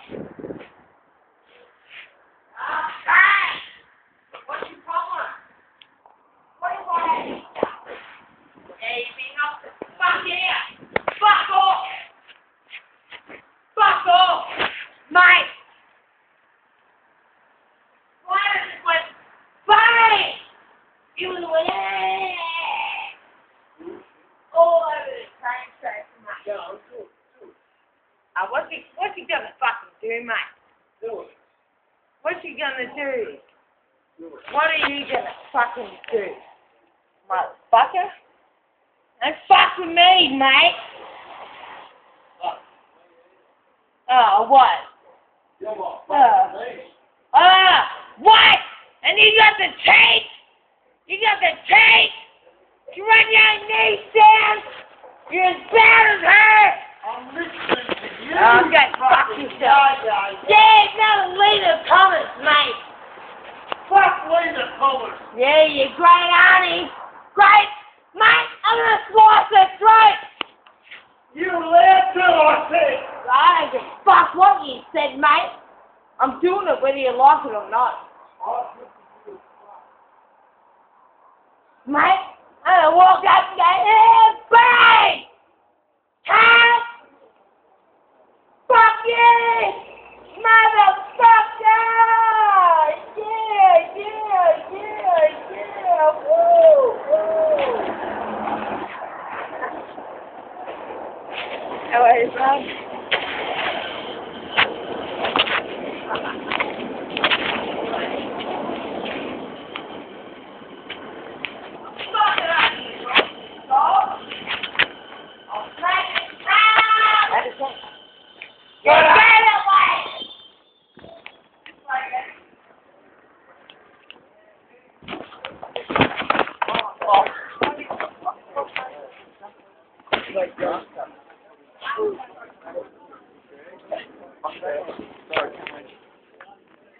What's your problem? What do you want? Hey, you being up to fuck here! Fuck off! Fuck off! Mate! Why does it went bang? You was like, all over the train station, mate. Yeah, I'm doing it. What's he gonna fucking do, mate? Do it. What's he gonna do? Do it. What are you gonna fucking do? Motherfucker? Don't fuck with me, mate! Oh, what? You're my Uh. fucking face. What? And you got the tape? You got the tape? You run your knees down? You're as bad as her! I'm listening to you. Oh, okay, fuck yourself. Yeah, no, leave the comments, mate. Fuck Lena Thomas. Yeah, you great auntie. Great. Mate, I'm gonna slice her throat. You led to, I said. I don't give a fuck what you said, mate. I'm doing it whether you like it or not. Mate, I'm gonna walk up and go, bang! Cat! Fuck you! Motherfucker! Yeah! Woo! How are you, son?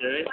Sorry.